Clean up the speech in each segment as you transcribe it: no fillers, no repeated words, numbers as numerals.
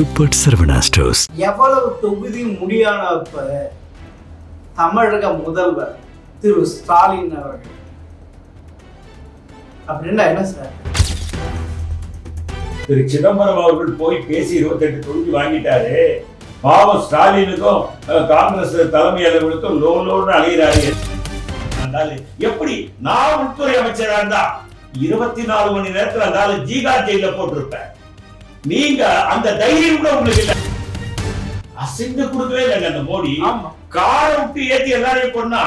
Super Saravana stores. எவ்வளவு தொகுதி முடியானப்ப தமிழக முதல்வர் திரு ஸ்டாலின் அவர்கள் அப்படின்னா என்ன சார்? திரு சிதம்பரம் அவர்கள் போய் பேசி 28 தொகுதி வாங்கிட்டாரு. பாவம் ஸ்டாலினுக்கும் காங்கிரஸ் தலைமை அலுவலகத்துக்கும் லோன்னு அழைகிறாரு. எப்படி நான் உள்துறை அமைச்சரா இருந்தா 24 மணி நேரத்துல இருந்தாலும் ஜீகா ஜெயில போட்டிருப்பேன். நீங்க அந்த தைரியம் கூட உங்களுக்கு இல்ல. அசிங்க கொடுக்கவே இல்லைங்க அந்த மோடி. காரை விட்டு ஏத்தி எல்லாரையும் கொண்டா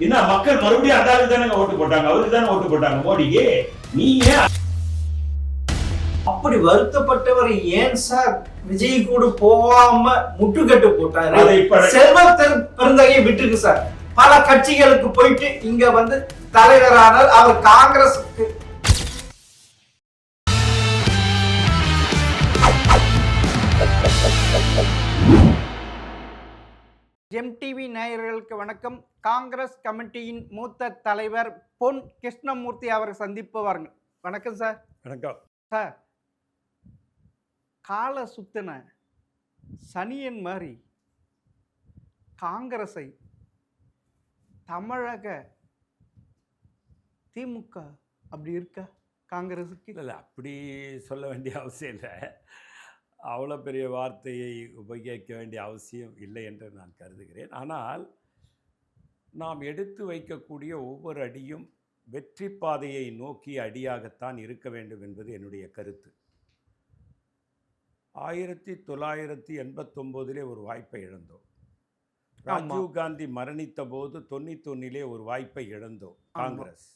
என்ன மக்கள் மறுபடியும் அந்த ஆளுக்கு தானே ஓட்டு போட்டாங்க, அவருக்கு தானே ஓட்டு போட்டாங்க மோடிக்கு. நீங்க அப்படி வருத்தப்பட்டவர் ஏன் சார் விஜய் கூட போகாம முட்டுக்கட்டு போட்டாரு? செல்வ பெருந்தகையை விட்டுருக்கு சார். பல கட்சிகளுக்கு போயிட்டு இங்க வந்து தலைவரானார். அவர் காங்கிரஸுக்கு எம்டிவி நேயர்களுக்கு வணக்கம். காங்கிரஸ் கமிட்டியின் மூத்த தலைவர் பொன் கிருஷ்ணமூர்த்தி அவரை சந்திப்பு வாருங்க. வணக்கம் சார். வணக்கம் சார். கால சுத்தின சனியன் மாதிரி காங்கிரஸை தமிழக திமுக அப்படி இருக்கா? காங்கிரஸுக்கு இல்லை அப்படி சொல்ல வேண்டிய அவசியம் இல்லை. அவ்வளோ பெரிய வார்த்தையை உபயோகிக்க வேண்டிய அவசியம் இல்லை என்று நான் கருதுகிறேன். ஆனால் நாம் எடுத்து வைக்கக்கூடிய ஒவ்வொரு அடியும் வெற்றி பாதையை நோக்கி அடியாகத்தான் இருக்க வேண்டும் என்பது என்னுடைய கருத்து. 1989 ஒரு வாய்ப்பை இழந்தோம். ராஜீவ் காந்தி மரணித்த போது 91 ஒரு வாய்ப்பை இழந்தோம் காங்கிரஸ்.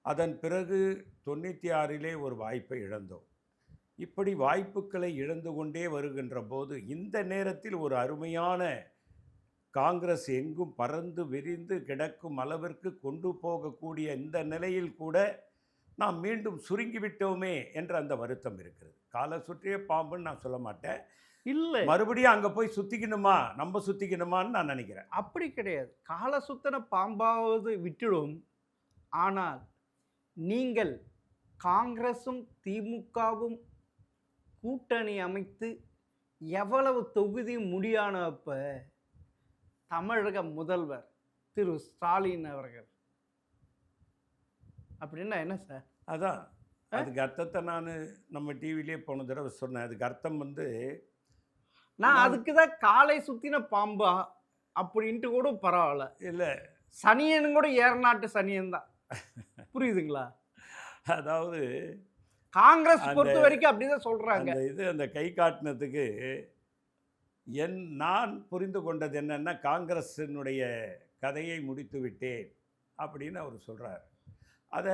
அதன் பிறகு 96 ஒரு வாய்ப்பை இழந்தோம். இப்படி வாய்ப்புகளை இழந்து கொண்டே வருகின்ற போது இந்த நேரத்தில் ஒரு அருமையான காங்கிரஸ் எங்கும் பறந்து விரிந்து கிடக்கும் அளவிற்கு கொண்டு போகக்கூடிய இந்த நிலையில் கூட நாம் மீண்டும் சுருங்கிவிட்டோமே என்ற அந்த வருத்தம் இருக்கிறது. காலை சுற்றிய பாம்புன்னு நான் சொல்ல மாட்டேன். இல்லை, மறுபடியும் அங்கே போய் சுற்றிக்கணுமா, நம்ம சுற்றிக்கணுமான்னு நான் நினைக்கிறேன். அப்படி கிடையாது. காலை சுத்தின பாம்பாவது விட்டுடும். ஆனால் நீங்கள் காங்கிரஸும் திமுகவும் கூட்டணி அமைத்து எவ்வளவு தொகுதி முடியானப்ப தமிழக முதல்வர் திரு ஸ்டாலின் அவர்கள் அப்படின்னா என்ன சார்? அதான் அதுக்கு அர்த்தத்தை நான் நம்ம டிவிலே போன தடவை சொன்னேன். அதுக்கு அர்த்தம் நான் அதுக்கு தான் காலை சுத்தின பாம்பா அப்படின்ட்டு கூட பரவாயில்ல. இல்லை, சனியனு கூட ஏறநாட்டு சனியன் தான். புரியுதுங்களா? அதாவது காங்கிரஸ் பொறுத்த வரைக்கும் அப்படிதான் சொல்றாங்க. அந்த கை காட்டினதுக்கு நான் புரிந்து கொண்டது என்னன்னா, காங்கிரஸினுடைய கதையை முடித்து விட்டேன் அப்படின்னு அவர் சொல்றார். அதை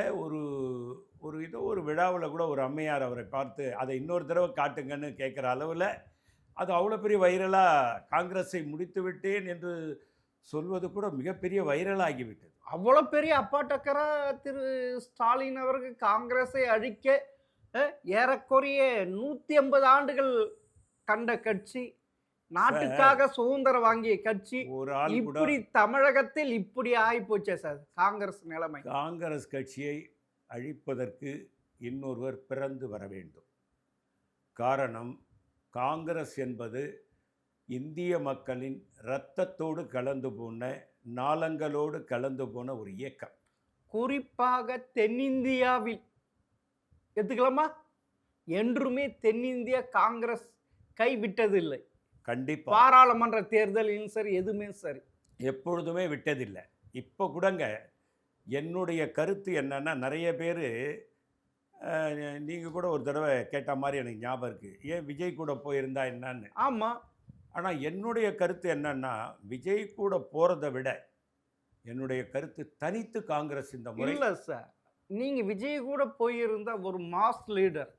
ஒரு விழாவில் கூட ஒரு அம்மையார் அவரை பார்த்து அதை இன்னொரு தடவை காட்டுங்கன்னு கேட்குற அளவில் அது அவ்வளோ பெரிய வைரலாக காங்கிரஸை முடித்து விட்டேன் என்று சொல்வது கூட மிகப்பெரிய வைரலாகிவிட்டது. அவ்வளோ பெரிய அப்பாட்டக்கரா திரு ஸ்டாலின் அவர்கள் காங்கிரஸை அழிக்க ஏறக்குறைய 150 ஆண்டுகள் கண்ட கட்சி, நாட்டுக்காக சுதந்திரம் வாங்கிய கட்சி, ஒரு ஆள் இப்படி தமிழகத்தில் இப்படி ஆகி போச்சே சார் காங்கிரஸ் நிலைமை. காங்கிரஸ் கட்சியை அழிப்பதற்கு இன்னொருவர் பிறந்து வர வேண்டும். காரணம், காங்கிரஸ் என்பது இந்திய மக்களின் இரத்தத்தோடு கலந்து போன, நாளங்களோடு கலந்து போன ஒரு இயக்கம். குறிப்பாக தென்னிந்தியாவில் எடுத்துக்கலாமா? என்றுமே தென்னிந்திய காங்கிரஸ் கைவிட்டதில்லை. கண்டிப்பாக பாராளுமன்ற தேர்தலிலும் சரி, எதுவுமே சரி, எப்பொழுதுமே விட்டதில்லை. இப்போ கூடங்க என்னுடைய கருத்து என்னன்னா, நிறைய பேர் நீங்கள் கூட ஒரு தடவை கேட்ட மாதிரி எனக்கு ஞாபகம் இருக்குது, ஏன் விஜய் கூட போயிருந்தா என்னன்னு. ஆமாம். ஆனால் என்னுடைய கருத்து என்னன்னா, விஜய் கூட போகிறத விட என்னுடைய கருத்து தனித்து காங்கிரஸ் இந்த முறை இல்லை சார். நீங்கள் விஜய் கூட போயிருந்த ஒரு மாஸ் லீடர்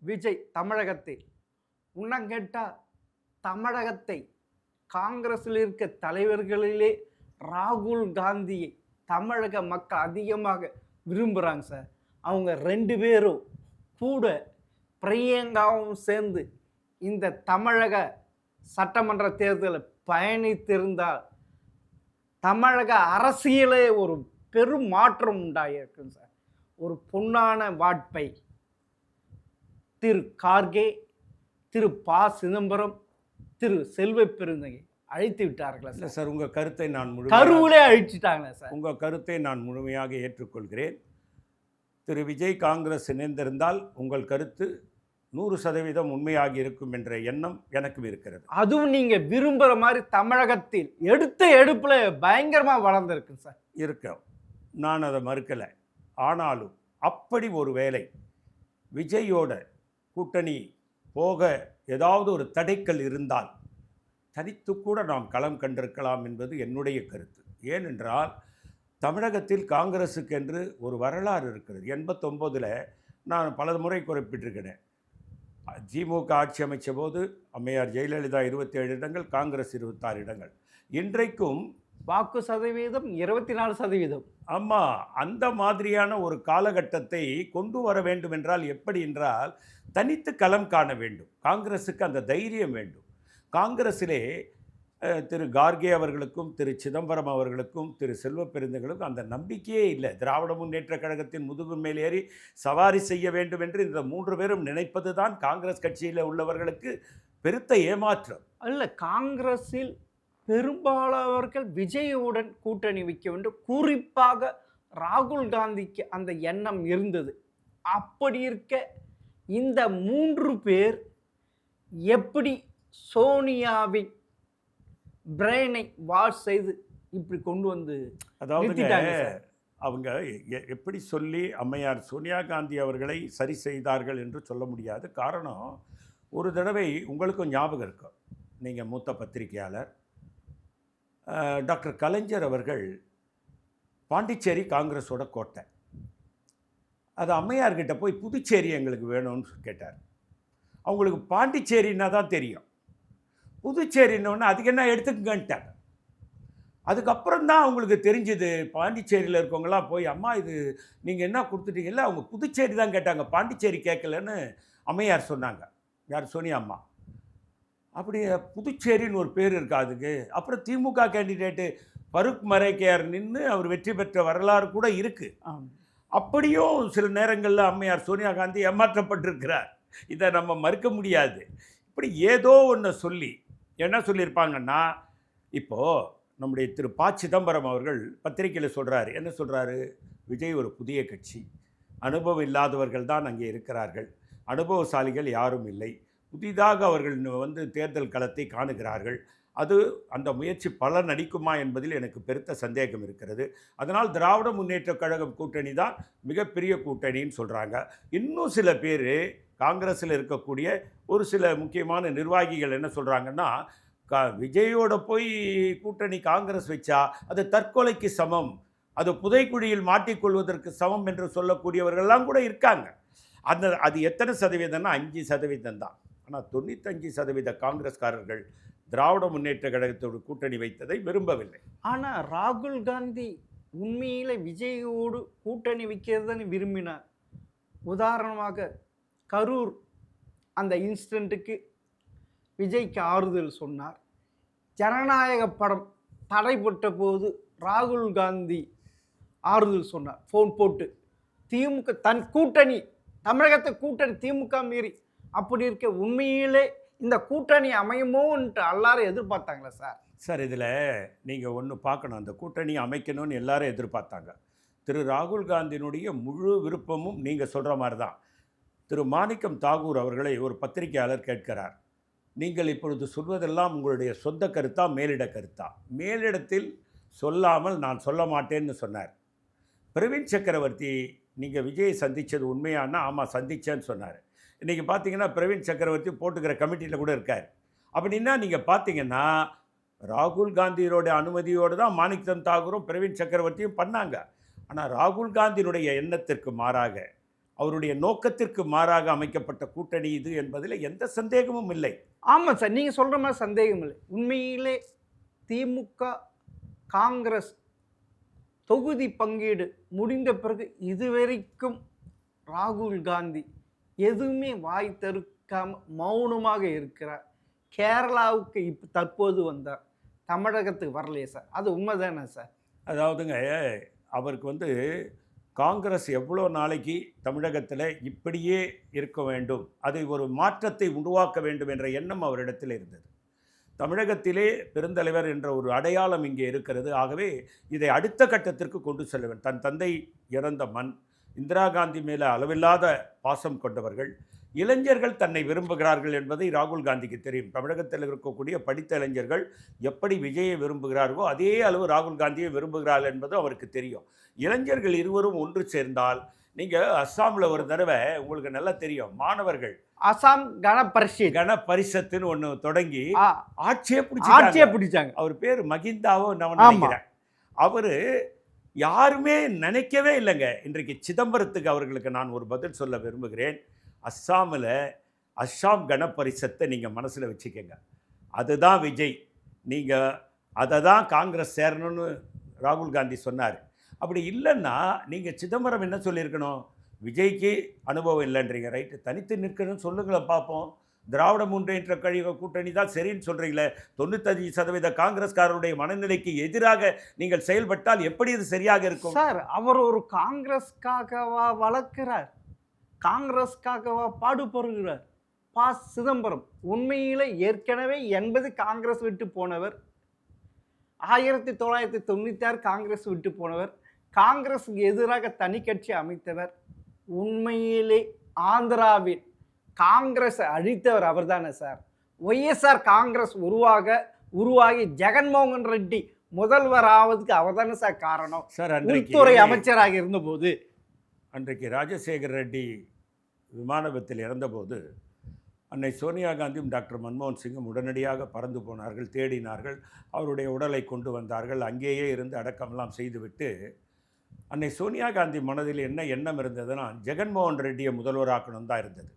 விஜய் தமிழகத்தில் உன்னம் கேட்டால் தமிழகத்தை காங்கிரஸில் இருக்க தலைவர்களிலே ராகுல் காந்தியை தமிழக மக்கள் அதிகமாக விரும்புகிறாங்க சார். அவங்க 2 பேரும் கூட பிரியங்காவும் சேர்ந்து இந்த தமிழக சட்டமன்ற தேர்தலில் பயணித்திருந்தால் தமிழக அரசியலே ஒரு பெரும் மாற்றம் உண்டாயிருக்கும் சார். ஒரு பொன்னான வாய்ப்பை திரு கார்கே, திரு ப. சிதம்பரம், திரு செல்வ பெருந்தகை அழைத்து விட்டார்களா இல்லை சார்? சார், உங்கள் கருத்தை நான் கருவிலே அழிச்சிட்டாங்களா சார்? உங்கள் கருத்தை நான் முழுமையாக ஏற்றுக்கொள்கிறேன். திரு விஜய் காங்கிரஸ் இணைந்திருந்தால் உங்கள் கருத்து 100% உண்மையாகி இருக்கும் என்ற எண்ணம் எனக்கும் இருக்கிறது. அதுவும் நீங்க விரும்புகிற மாதிரி தமிழகத்தில் எடுத்த எடுப்புல பயங்கரமா வளர்ந்துருக்கு சார். இருக்கும், நான் அதை மறுக்கலை. ஆனாலும் அப்படி ஒரு வேளை விஜயோட கூட்டணி போக ஏதாவது ஒரு தடைக்கல் இருந்தால் தனித்து கூட நாம் களம் கண்டிருக்கலாம் என்பது என்னுடைய கருத்து. ஏனென்றால் தமிழகத்தில் காங்கிரஸுக்கென்று ஒரு வரலாறு இருக்கிறது. 89 நான் பல முறை குறிப்பிட்டிருக்கிறேன். திமுக ஆட்சி அமைச்ச போது அம்மையார் ஜெயலலிதா 27 இடங்கள், காங்கிரஸ் 26 இடங்கள். இன்றைக்கும் வாக்கு சதவீதம் 24%. ஆமாம், அந்த மாதிரியான ஒரு காலகட்டத்தை கொண்டு வர வேண்டும் என்றால் எப்படி என்றால் தனித்து களம் காண வேண்டும். காங்கிரஸுக்கு அந்த தைரியம் வேண்டும். காங்கிரஸிலே திரு கார்கே அவர்களுக்கும் திரு சிதம்பரம் அவர்களுக்கும் திரு செல்வ பெருந்தகளுக்கும் அந்த நம்பிக்கையே இல்லை. திராவிட முன்னேற்ற கழகத்தின் முதுகு மேல் ஏறி சவாரி செய்ய வேண்டும் என்று இந்த 3 பேரும் நினைப்பது தான் காங்கிரஸ் கட்சியில் உள்ளவர்களுக்கு பெருத்த ஏமாற்றம். அல்ல, காங்கிரஸில் பெரும்பாலானவர்கள் விஜயுடன் கூட்டணி வைக்க வேண்டும். குறிப்பாக ராகுல் காந்திக்கு அந்த எண்ணம் இருந்தது. அப்படி இருக்க இந்த 3 பேர் எப்படி சோனியாவின் பிரெயினை வாஷ் செய்து இப்படி கொண்டு வந்து, அதாவது அவங்க எப்படி சொல்லி அம்மையார் சோனியா காந்தி அவர்களை சரி செய்தார்கள் என்று சொல்ல முடியாது. காரணம், ஒரு தடவை உங்களுக்கும் ஞாபகம் இருக்கும், நீங்கள் மூத்த பத்திரிகையாளர், டாக்டர் கலைஞர் அவர்கள் பாண்டிச்சேரி காங்கிரஸோட கோட்டை, அது அம்மையார்கிட்ட போய் புதுச்சேரி எங்களுக்கு வேணும்னு கேட்டார். அவங்களுக்கு பாண்டிச்சேரின்னா தான் தெரியும், புதுச்சேரின்னு அதுக்கு என்ன எடுத்துக்கங்கன்ட்டாங்க. அதுக்கப்புறம் தான் அவங்களுக்கு தெரிஞ்சுது, பாண்டிச்சேரியில் இருக்கவங்களாம் போய் அம்மா இது நீங்கள் என்ன கொடுத்துட்டீங்கல்ல, அவங்க புதுச்சேரி தான் கேட்டாங்க, பாண்டிச்சேரி கேட்கலன்னு அம்மையார் சொன்னாங்க. யார்? சோனியா அம்மா. அப்படி புதுச்சேரின்னு ஒரு பேர் இருக்கா அதுக்கு. அப்புறம் திமுக கேண்டிடேட்டு ஃபருக் மரேக்கையார் நின்று அவர் வெற்றி பெற்ற வரலாறு கூட இருக்குது. அப்படியும் சில நேரங்களில் அம்மையார் சோனியா காந்தி ஏமாற்றப்பட்டிருக்கிறார். இதை நம்ம மறுக்க முடியாது. இப்படி ஏதோ ஒன்று சொல்லி என்ன சொல்லியிருப்பாங்கன்னா, இப்போது நம்முடைய திரு ப. சிதம்பரம் அவர்கள் பத்திரிகையில் சொல்கிறாரு, என்ன சொல்கிறாரு, விஜய் ஒரு புதிய கட்சி, அனுபவம் இல்லாதவர்கள் தான் அங்கே இருக்கிறார்கள், அனுபவசாலிகள் யாரும் இல்லை, புதிதாக அவர்கள் தேர்தல் களத்தை காணுகிறார்கள், அது அந்த முயற்சி பலன் அளிக்குமா என்பதில் எனக்கு பெருத்த சந்தேகம் இருக்கிறது. அதனால் திராவிட முன்னேற்ற கழகம் கூட்டணி தான் மிகப்பெரிய கூட்டணின்னு சொல்கிறாங்க. இன்னும் சில பேர் காங்கிரஸில் இருக்கக்கூடிய ஒரு சில முக்கியமான நிர்வாகிகள் என்ன சொல்கிறாங்கன்னா, விஜயோட போய் கூட்டணி காங்கிரஸ் வச்சா அது தற்கொலைக்கு சமம், அது புதைக்குழியில் மாட்டிக்கொள்வதற்கு சமம் என்று சொல்லக்கூடியவர்கள்லாம் கூட இருக்காங்க. அது எத்தனை சதவீதம்னா 5% தான். ஆனால் 95% காங்கிரஸ்காரர்கள் திராவிட முன்னேற்ற கழகத்தோடு கூட்டணி வைத்ததை விரும்பவில்லை. ஆனால் ராகுல் காந்தி உண்மையில் விஜயோடு கூட்டணி வைக்கிறதுன்னு விரும்பினார். உதாரணமாக கரூர் அந்த இன்சிடெண்ட்டுக்கு விஜய்க்கு ஆறுதல் சொன்னார். ஜனநாயக படம் தடைப்பட்ட போது ராகுல் காந்தி ஆறுதல் சொன்னார் ஃபோன் போட்டு. திமுக தன் கூட்டணி, தமிழகத்தை கூட்டணி திமுக மீறி. அப்படி இருக்க உண்மையிலே இந்த கூட்டணி அமையுமோன்ட்டு எல்லாரும் எதிர்பார்த்தாங்களா சார்? சார், இதில் நீங்கள் ஒன்று பார்க்கணும், அந்த கூட்டணி அமைக்கணும்னு எல்லாரும் எதிர்பார்த்தாங்க. திரு ராகுல் காந்தியினுடைய முழு விருப்பமும் நீங்கள் சொல்கிற மாதிரி தான். திரு மாணிக்கம் தாகூர் அவர்களை ஒரு பத்திரிகையாளர் கேட்கிறார், நீங்கள் இப்பொழுது சொல்வதெல்லாம் உங்களுடைய சொந்த கருத்தா மேலிட கருத்தா? மேலிடத்தில் சொல்லாமல் நான் சொல்ல மாட்டேன்னு சொன்னார். பிரவீன் சக்கரவர்த்தி நீங்கள் விஜயை சந்தித்தது உண்மையானா ஆமாம் சந்தித்தேன்னு சொன்னார். இன்றைக்கி பார்த்தீங்கன்னா பிரவீன் சக்கரவர்த்தி போட்டுக்கிற கமிட்டியில் கூட இருக்கார். அப்படின்னா நீங்கள் பார்த்தீங்கன்னா ராகுல் காந்தியோட அனுமதியோடு தான் மாணிக்கம் தாகூரும் பிரவீன் சக்கரவர்த்தியும் பண்ணாங்க. ஆனால் ராகுல் காந்தியினுடைய எண்ணத்திற்கு மாறாக, அவருடைய நோக்கத்திற்கு மாறாக அமைக்கப்பட்ட கூட்டணி இது என்பதில் எந்த சந்தேகமும் இல்லை. ஆமாம் சார், நீங்கள் சொல்கிற மாதிரி சந்தேகம் இல்லை. உண்மையிலே திமுக காங்கிரஸ் தொகுதி பங்கீடு முடிந்த பிறகு இதுவரைக்கும் ராகுல் காந்தி எதுவுமே வாய் தடுக்காமல் மௌனமாக இருக்கிறார். கேரளாவுக்கு இப்போ தற்போது வந்தார், தமிழகத்துக்கு வரலையே சார், அது உண்மை தானே சார்? அதாவதுங்க, அவருக்கு காங்கிரஸ் எவ்வளோ நாளைக்கு தமிழகத்தில் இப்படியே இருக்க வேண்டும், அதை ஒரு மாற்றத்தை உருவாக்க வேண்டும் என்ற எண்ணம் அவரிடத்தில் இருந்தது. தமிழகத்திலே பெருந்தலைவர் என்ற ஒரு அடையாளம் இங்கே இருக்கிறது. ஆகவே இதை அடுத்த கட்டத்திற்கு கொண்டு செல்லுவேன். தன் தந்தை இறந்த மண், இந்திரா காந்தி மேலே அளவில்லாத பாசம் கொண்டவர்கள், இளைஞர்கள் தன்னை விரும்புகிறார்கள் என்பதை ராகுல் காந்திக்கு தெரியும். தமிழகத்தில் இருக்கக்கூடிய படித்த இளைஞர்கள் எப்படி விஜயை விரும்புகிறார்களோ அதே அளவு ராகுல் காந்தியை விரும்புகிறார்கள் என்பது அவருக்கு தெரியும். இளைஞர்கள் இருவரும் ஒன்று சேர்ந்தால், நீங்கள் அஸ்ஸாமில் ஒரு தடவை உங்களுக்கு நல்லா தெரியும், மாணவர்கள் அசாம் கன பரிஷத்துன்னு ஒன்று தொடங்கி ஆட்சியே பிடிச்சாங்க. அவர் பேர் மகிந்தாவோ நான் நினைக்கிறேன். அவர் யாருமே நினைக்கவே இல்லைங்க. இன்றைக்கு சிதம்பரத்துக்கு அவர்களுக்கு நான் ஒரு பதில் சொல்ல விரும்புகிறேன். அஸ்ஸாமில் அஸ்ஸாம் கன பரிஷத்தை நீங்கள் மனசில் வச்சுக்கோங்க. அதுதான் விஜய். நீங்கள் அதை தான் காங்கிரஸ் சேரணும்னு ராகுல் காந்தி சொன்னார். அப்படி இல்லைன்னா நீங்கள் சிதம்பரம் என்ன சொல்லியிருக்கணும்? விஜய்க்கு அனுபவம் இல்லைன்றீங்க, ரைட்டு, தனித்து நிற்கணும்னு சொல்லுங்களேன் பார்ப்போம். திராவிட முன்னேற்ற கழக கூட்டணி தான் சரின்னு சொல்கிறீங்களே, 95% காங்கிரஸ்காரருடைய மனநிலைக்கு எதிராக நீங்கள் செயல்பட்டால் எப்படி இது சரியாக இருக்கும்? சார், அவர் ஒரு காங்கிரஸ்காகவா வளர்க்கிறார், காங்கிரஸ்காகவா பாடுபடுகிறார்? சிதம்பரம் உண்மையில் ஏற்கனவே 80 காங்கிரஸ் விட்டு போனவர், 1996 காங்கிரஸ் விட்டு போனவர், காங்கிரஸுக்கு எதிராக தனி கட்சி அமைத்தவர். உண்மையிலே ஆந்திராவில் காங்கிரஸ் அழித்தவர் அவர் தானே சார். ஒய்எஸ்ஆர் காங்கிரஸ் உருவாகி ஜெகன்மோகன் ரெட்டி முதல்வர் ஆவதுக்கு அவர் தானே சார் காரணம். சார், உள்துறை அமைச்சராக இருந்தபோது, அன்றைக்கு ராஜசேகர் ரெட்டி விமான விபத்தில் இறந்தபோது அன்னை சோனியா காந்தியும் டாக்டர் மன்மோகன் சிங்கும் உடனடியாக பறந்து போனார்கள், தேடினார்கள், அவருடைய உடலை கொண்டு வந்தார்கள், அங்கேயே இருந்து அடக்கமெல்லாம் செய்துவிட்டு, அன்னை சோனியா காந்தி மனதில் என்ன எண்ணம் இருந்ததுன்னா, ஜெகன்மோகன் ரெட்டியை முதல்வராக்கணும் தான் இருந்தது.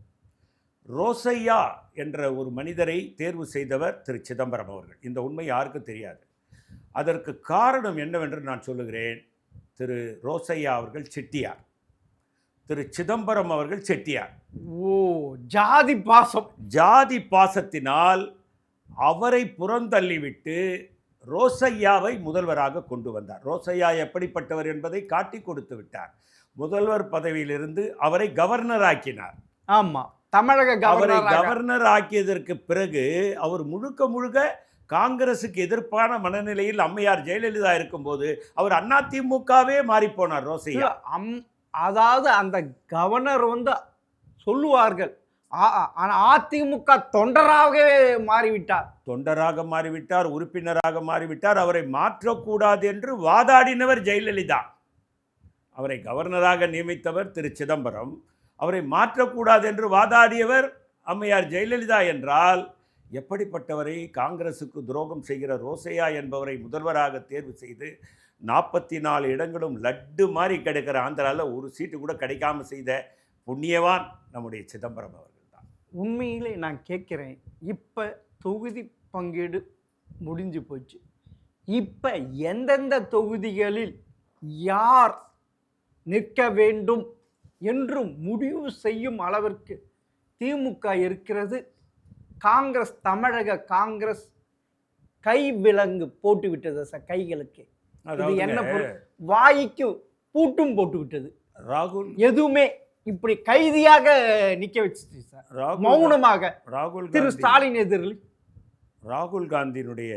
ரோசையா என்ற ஒரு மனிதரை தேர்வு செய்தவர் திரு சிதம்பரம் அவர்கள். இந்த உண்மை யாருக்கும் தெரியாது. அதற்கு காரணம் என்னவென்று நான் சொல்லுகிறேன். திரு ரோசையா அவர்கள் செட்டியார், திரு சிதம்பரம் அவர்கள் செட்டியார். ஜாதி பாசத்தினால் அவரை புறந்தள்ளிவிட்டு ரோசையாவை முதல்வராக கொண்டு வந்தார். ரோசையா எப்படிப்பட்டவர் என்பதை காட்டி கொடுத்து விட்டார். முதல்வர் பதவியிலிருந்து அவரை கவர்னர் ஆக்கினார். ஆமாம், தமிழக கவர்னர் ஆக்கியதற்கு பிறகு அவர் முழுக்க காங்கிரசுக்கு எதிர்ப்பான மனநிலையில் அம்மையார் ஜெயலலிதா இருக்கும்போது அவர் அதிமுகவே மாறி போனார் ரோசையா. அதாவது அந்த கவர்னர் சொல்லுவார்கள், அதிமுக தொண்டராகவே மாறிவிட்டார், உறுப்பினராக மாறிவிட்டார். அவரை மாற்றக்கூடாது என்று வாதாடினவர் ஜெயலலிதா. அவரை கவர்னராக நியமித்தவர் திரு சிதம்பரம். அவரை மாற்றக்கூடாது என்று வாதாடியவர் அம்மையார் ஜெயலலிதா என்றால், எப்படிப்பட்டவரை காங்கிரசுக்கு துரோகம் செய்கிற ரோசையா என்பவரை முதல்வராக தேர்வு செய்து 44 இடங்களும் லட்டு மாதிரி கிடைக்கிற ஆந்திராவில் ஒரு சீட்டு கூட கிடைக்காம செய்த புண்ணியவான் நம்முடைய சிதம்பரம் அவர்கள் தான். உண்மையிலே நான் கேட்குறேன், இப்போ தொகுதி பங்கீடு முடிஞ்சு போச்சு. இப்போ எந்தெந்த தொகுதிகளில் யார் நிற்க வேண்டும் என்று முடிவு செய்யும் அளவிற்கு திமுக இருக்கிறது. காங்கிரஸ், தமிழக காங்கிரஸ் கைவிலங்கு போட்டு விட்டது சார், கைகளுக்கு. அது என்ன வாய்க்கு பூட்டும் போட்டு விட்டது. ராகுல் எதுவுமே இப்படி கைதியாக நிக்க வச்சுச்சு சார், மௌனமாக. திரு ஸ்டாலின் எதிரில் ராகுல் காந்தியினுடைய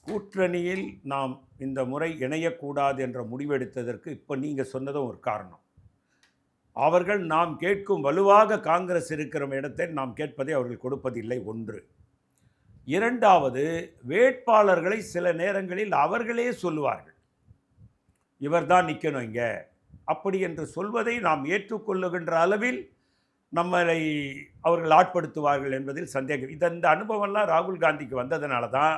கூட்டணியில் நாம் இந்த முறை இணையக்கூடாது என்ற முடிவெடுத்ததற்கு இப்போ நீங்கள் சொன்னதும் ஒரு காரணம். அவர்கள் நாம் கேட்கும் வலுவாக காங்கிரஸ் இருக்கிற இடத்தை நாம் கேட்பதை அவர்கள் கொடுப்பதில்லை. ஒன்று. இரண்டாவது, வேட்பாளர்களை சில நேரங்களில் அவர்களே சொல்லுவார்கள், இவர்தான் நிற்கணும் இங்கே, அப்படி என்று சொல்வதை நாம் ஏற்றுக்கொள்ளுகின்ற அளவில் நம்மளை அவர்கள் ஆட்படுத்துவார்கள் என்பதில் சந்தேகம். இந்த அனுபவம்லாம் ராகுல் காந்திக்கு வந்ததுனால தான்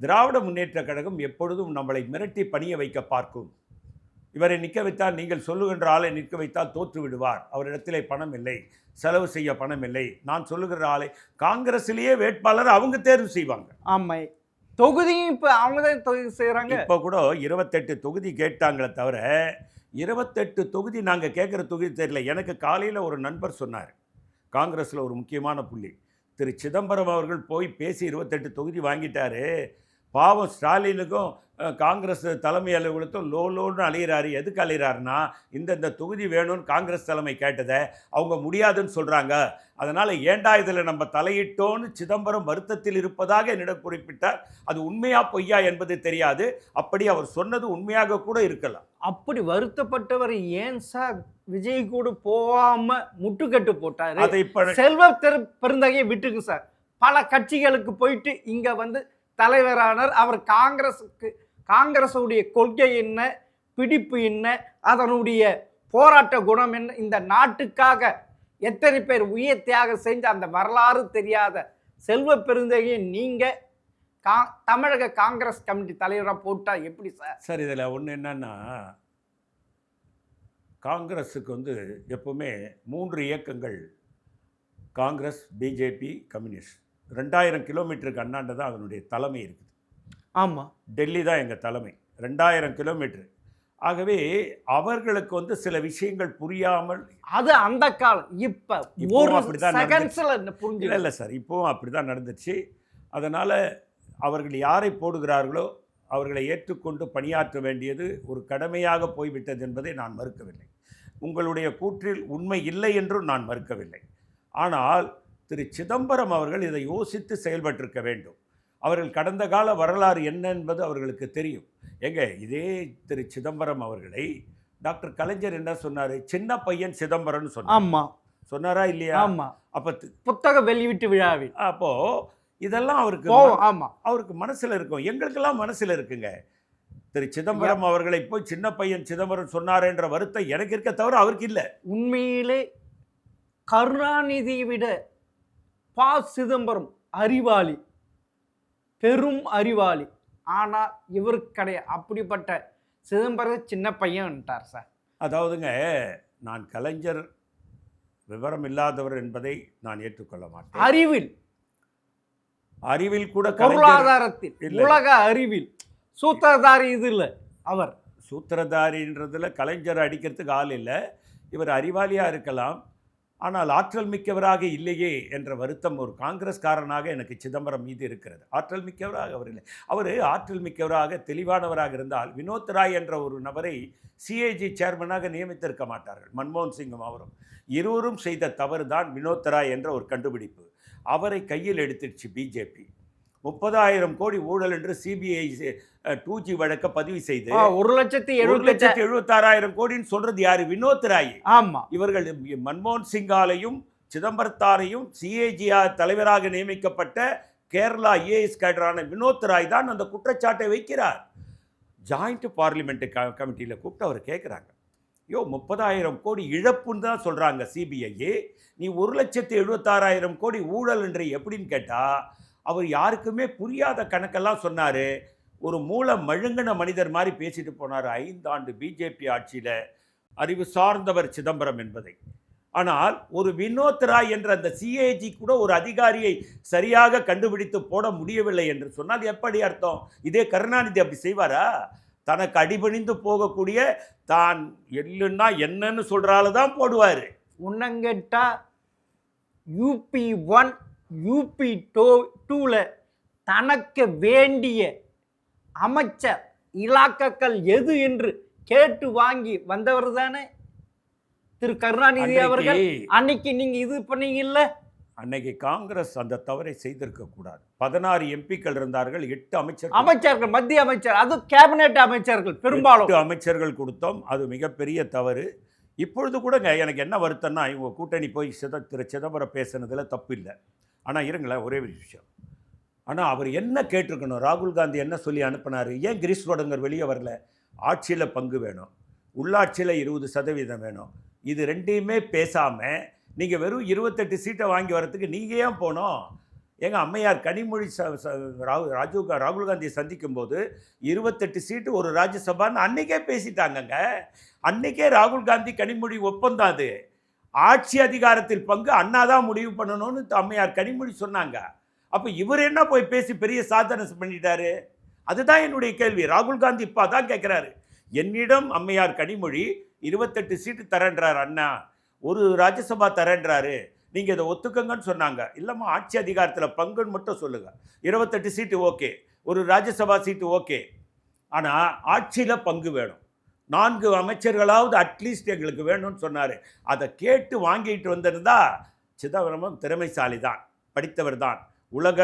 திராவிட முன்னேற்ற கழகம் எப்பொழுதும் நம்மளை மிரட்டி பணிய வைக்க பார்க்கும். இவரை நிற்க வைத்தால், நீங்கள் சொல்லுகின்ற ஆளை நிற்க வைத்தால் தோற்று விடுவார், அவரிடத்திலே பணம் இல்லை, செலவு செய்ய பணம் இல்லை, நான் சொல்லுகிற ஆளை காங்கிரஸிலேயே வேட்பாளர் அவங்க தேர்வு செய்வாங்க. ஆமாம், தொகுதியும் இப்போ அவங்க தான் தொகுதி செய்கிறாங்க. இப்போ கூட 28 தொகுதி கேட்டாங்களே தவிர 28 தொகுதி நாங்கள் கேட்குற தொகுதி தெரியல. எனக்கு காலையில் ஒரு நண்பர் சொன்னார், காங்கிரஸில் ஒரு முக்கியமான புள்ளி, திரு சிதம்பரம் அவர்கள் போய் பேசி 28 தொகுதி வாங்கிட்டாரு, பாவம் ஸ்டாலினுக்கும் காங்கிரஸ் தலைமை அலுவலகத்தும் லோன்னு அலையிறாரு. எதுக்கு அலையிறாருன்னா, இந்த தொகுதி வேணும்னு காங்கிரஸ் தலைமை கேட்டதை அவங்க முடியாதுன்னு சொல்கிறாங்க. அதனால் ஏண்டா இதில் நம்ம தலையிட்டோன்னு சிதம்பரம் வருத்தத்தில் இருப்பதாக என்னிடம் குறிப்பிட்டார். அது உண்மையா பொய்யா என்பது தெரியாது. அப்படி அவர் சொன்னது உண்மையாக கூட இருக்கலாம். அப்படி வருத்தப்பட்டவர் ஏன் சார் விஜய் கூட போகாம முட்டுக்கட்டு போட்டாரு? அதை செல்வ பெருந்தகையை விட்டுக்கு சார். பல கட்சிகளுக்கு போயிட்டு இங்க வந்து தலைவரானார். அவர் காங்கிரஸுடைய கொள்கை என்ன, பிடிப்பு என்ன, அதனுடைய போராட்ட குணம் என்ன, இந்த நாட்டுக்காக எத்தனை பேர் உயிர் தியாகம் செஞ்ச அந்த வரலாறு தெரியாத செல்வ பெருந்தகையை நீங்க தமிழக காங்கிரஸ் கமிட்டி தலைவராக போட்டா எப்படி சார்? சார் இதில் ஒன்று என்னன்னா, காங்கிரஸுக்கு வந்து எப்பவுமே 3 இயக்கங்கள், காங்கிரஸ், பிஜேபி, கம்யூனிஸ்ட். 2000 கிலோமீட்டருக்கு அண்ணாண்ட தான் அதனுடைய தலைமை இருக்குது. ஆமாம், டெல்லி தான் எங்கள் தலைமை. 2000 கிலோமீட்டர். ஆகவே அவர்களுக்கு வந்து சில விஷயங்கள் புரியாமல், அது அந்த காலம். இப்போ ஒரு செகண்ட்ஸ்ல புரிஞ்சு இல்லை சார், இப்போவும் அப்படி தான் நடந்துச்சு. அதனால் அவர்கள் யாரை போடுகிறார்களோ அவர்களை ஏற்றுக்கொண்டு பணியாற்ற வேண்டியது ஒரு கடமையாக போய்விட்டது என்பதை நான் மறுக்கவில்லை. உங்களுடைய கூற்றில் உண்மை இல்லை என்றும் நான் மறுக்கவில்லை. ஆனால் திரு சிதம்பரம் அவர்கள் இதை யோசித்து செயல்பட்டிருக்க வேண்டும். அவர்கள் கடந்த கால வரலாறு என்ன என்பது அவர்களுக்கு தெரியும். இதே திரு சிதம்பரம் அவர்களை டாக்டர் கலைஞர் என்ன சொன்னார்? சின்ன பையன் சிதம்பரம்னு சொன்னார். ஆமாம், சொன்னாரா இல்லையா? ஆமாம். அப்போ புத்தக வெளியீட்டு விழாவில் அப்போது இதெல்லாம் அவருக்கு அவருக்கு மனசில் இருக்கும். எங்களுக்கெல்லாம் மனசில் இருக்குங்க. திரு சிதம்பரம் அவர்களை போய் சின்ன பையன் சிதம்பரம் சொன்னார் என்ற வருத்தம் எனக்கு இருக்க தவிர அவருக்கு இல்லை. உண்மையிலே கருணாநிதியை விட ப. சிதம்பரம் அறிவாளி, பெரும் அறிவாளி. ஆனால் இவருக்கு கிடையாது. அப்படிப்பட்ட சிதம்பரம் சின்ன பையன்ட்டார் சார். அதாவதுங்க, நான் கலைஞர் விவரம் இல்லாதவர் என்பதை நான் ஏற்றுக்கொள்ள மாட்டேன். அறிவில் கூட, பொருளாதாரத்தில், உலக அறிவில் சூத்திரதாரி. இது இல்லை, அவர் சூத்திரதாரின்றதுல கலைஞர் அடிக்கிறதுக்கு ஆள் இல்லை. இவர் அறிவாளியாக இருக்கலாம், ஆனால் ஆற்றல் மிக்கவராக இல்லையே என்ற வருத்தம் ஒரு காங்கிரஸ்காரனாக எனக்கு சிதம்பரம் மீது இருக்கிறது. ஆற்றல் மிக்கவராக அவர் இல்லை. அவர் ஆற்றல் மிக்கவராக தெளிவானவராக இருந்தால் வினோத் ராய் என்ற ஒரு நபரை சிஏஜி சேர்மனாக நியமித்திருக்க மாட்டார்கள். மன்மோகன் சிங்கும் அவரும் இருவரும் செய்த தவறு தான் வினோத் ராய் என்ற ஒரு கண்டுபிடிப்பு. அவரை கையில் எடுத்துடுச்சு பிஜேபி. 30,000 கோடி ஊழல் என்று சிபிஐ 2G வழக்க பதிவு செய்து 1,76,000 கோடின்னு சொல்றது யாரு? வினோத் ராய். ஆமா, இவர்கள் மன்மோகன் சிங்காலையும் சிதம்பரத்தாரையும் சிஏஜிஆ தலைவராக நியமிக்கப்பட்ட கேரளா ஐஏஎஸ் கேடரான வினோத் ராய் தான் அந்த குற்றச்சாட்டை வைக்கிறார். ஜாயிண்ட் பார்லிமெண்ட் கமிட்டியில் கூப்பிட்டு அவர் கேட்குறாங்க, 30,000 கோடி இழப்புன்னு தான் சொல்கிறாங்க சிபிஐ, நீ 1,76,000 கோடி ஊழல் என்று எப்படின்னு கேட்டால் அவர் யாருக்குமே புரியாத கணக்கெல்லாம் சொன்னார். ஒரு மூல மழுங்கின மனிதர் மாதிரி பேசிட்டு போனார். 5 ஆண்டு பிஜேபி ஆட்சியில் அறிவு சார்ந்தவர் சிதம்பரம் என்பதை. ஆனால் ஒரு வினோத் ராய் என்ற அந்த சிஏஜி கூட ஒரு அதிகாரியை சரியாக கண்டுபிடித்து போட முடியவில்லை என்று சொன்னால் எப்படி அர்த்தம்? இதே கருணாநிதி அப்படி செய்வாரா? தனக்கு அடிபணிந்து போகக்கூடிய, தான் எல்லுன்னா என்னன்னு சொல்கிறால தான் போடுவார். உன்னங்கட்டா UP 1 UP 2ல தனக்கு வேண்டிய அமைச்சர் இலாக்காக்கள் எது என்று கேட்டு வாங்கி வந்தவர் தானே திரு கருணாநிதி அவர்கள். அன்னைக்கு நீங்க இது பண்ணீங்கல்ல, அன்னைக்கு காங்கிரஸ் அந்த தவறை செய்திருக்க கூடாது. 16 எம்பிக்கள் இருந்தார்கள், 8 அமைச்சர்கள், மத்திய அமைச்சர், அது கேபினெட் அமைச்சர்கள், பெரும்பாலும் 8 அமைச்சர்கள் கொடுத்தோம். அது மிகப்பெரிய தவறு. இப்பொழுது கூடங்க எனக்கு என்ன வருத்தம்னா, இவங்க கூட்டணி போய் திரு சிதம்பரம் பேசுனதில் தப்பு இல்லை. ஆனால் இருங்களேன், ஒரே ஒரு விஷயம். ஆனால் அவர் என்ன கேட்டிருக்கணும்? ராகுல் காந்தி என்ன சொல்லி அனுப்பினார்? ஏன் கிரீஷ் ரோடங்கர் வெளியே வரல? ஆட்சியில் பங்கு வேணும், உள்ளாட்சியில் 20% வேணும். இது ரெண்டையுமே பேசாமல் நீங்கள் வெறும் 28 சீட்டை வாங்கி வரத்துக்கு நீங்கள் ஏன் போனோம்? எங்கள் அம்மையார் கனிமொழி ராகுல் காந்தியை சந்திக்கும் போது 28 சீட்டு ஒரு ராஜ்யசபான்னு அன்றைக்கே பேசிட்டாங்கங்க. அன்றைக்கே ராகுல் காந்தி கனிமொழி ஒப்பந்தம். அது ஆட்சி அதிகாரத்தில் பங்கு அண்ணா தான் முடிவு பண்ணணும்னு அம்மையார் கனிமொழி சொன்னாங்க. அப்போ இவர் என்ன போய் பேசி பெரிய சாதனை பண்ணிட்டாரு? அதுதான் என்னுடைய கேள்வி. ராகுல் காந்தி இப்போ தான் கேட்குறாரு. என்னிடம் அம்மையார் கனிமொழி 28 சீட்டு தரேன்றார் அண்ணா, ஒரு ராஜ்யசபா தரேன்றாரு, நீங்கள் இதை ஒத்துக்கங்கன்னு சொன்னாங்க. இல்லைம்மா, ஆட்சி அதிகாரத்தில் பங்குன்னு மட்டும் சொல்லுங்கள், 28 சீட்டு ஓகே, ஒரு ராஜ்யசபா சீட்டு ஓகே, ஆனால் ஆட்சியில் பங்கு வேணும், 4 அமைச்சர்களாவது அட்லீஸ்ட் எங்களுக்கு வேணும்னு சொன்னார். அதை கேட்டு வாங்கிட்டு வந்திருந்தா சிதம்பரமும் திறமைசாலி தான், படித்தவர் தான், உலக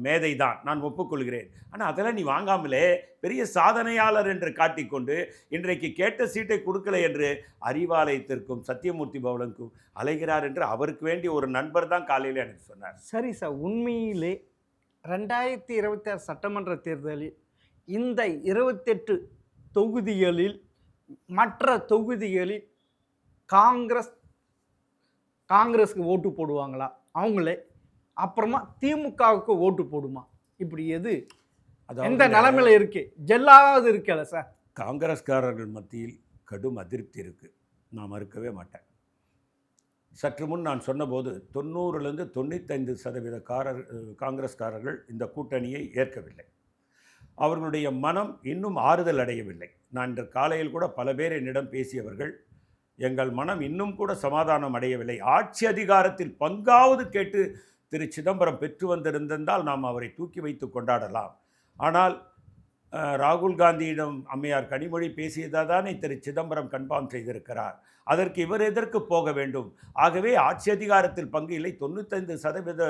மேதை தான், நான் ஒப்புக்கொள்கிறேன். ஆனால் அதெல்லாம் நீ வாங்காமலே பெரிய சாதனையாளர் என்று காட்டிக்கொண்டு இன்றைக்கு கேட்ட சீட்டை கொடுக்கல என்று அறிவாலயத்திற்கும் சத்தியமூர்த்தி பவனுக்கும் அலைகிறார் என்று அவருக்கு வேண்டிய ஒரு நண்பர் தான் காலையில் எனக்கு சொன்னார். சரி சார், உண்மையிலே 2026 சட்டமன்ற தேர்தலில் இந்த 28 தொகுதிகளில் மற்ற தொகுதிகளில் காங்கிரஸுக்கு ஓட்டு போடுவாங்களா அவங்களே, அப்புறமா திமுகவுக்கு ஓட்டு போடுமா? இப்படி எது எந்த நிலைமையில இருக்கு? ஜெல்லாவது இருக்கல சார். காங்கிரஸ்காரர்கள் மத்தியில் கடும் அதிருப்தி இருக்கு, நான் மறுக்கவே மாட்டேன். சற்று முன் நான் சொன்னபோது 90லேருந்து 95% காங்கிரஸ்காரர்கள் இந்த கூட்டணியை ஏற்கவில்லை. அவர்களுடைய மனம் இன்னும் ஆறுதல் அடையவில்லை. நான் இன்று காலையில் கூட பல பேர் என்னிடம் பேசியவர்கள், எங்கள் மனம் இன்னும் கூட சமாதானம் அடையவில்லை, ஆட்சி அதிகாரத்தில் பங்காவது கேட்டு திரு சிதம்பரம் பெற்று வந்திருந்தால் நாம் அவரை தூக்கி வைத்து கொண்டாடலாம். ஆனால் ராகுல் காந்தியிடம் அம்மையார் கனிமொழி பேசியதாக தானே திரு சிதம்பரம் கன்ஃபார்ம் செய்திருக்கிறார். அதற்கு இவர் எதற்கு போக வேண்டும்? ஆகவே ஆட்சி அதிகாரத்தில் பங்கு இல்லை. 95%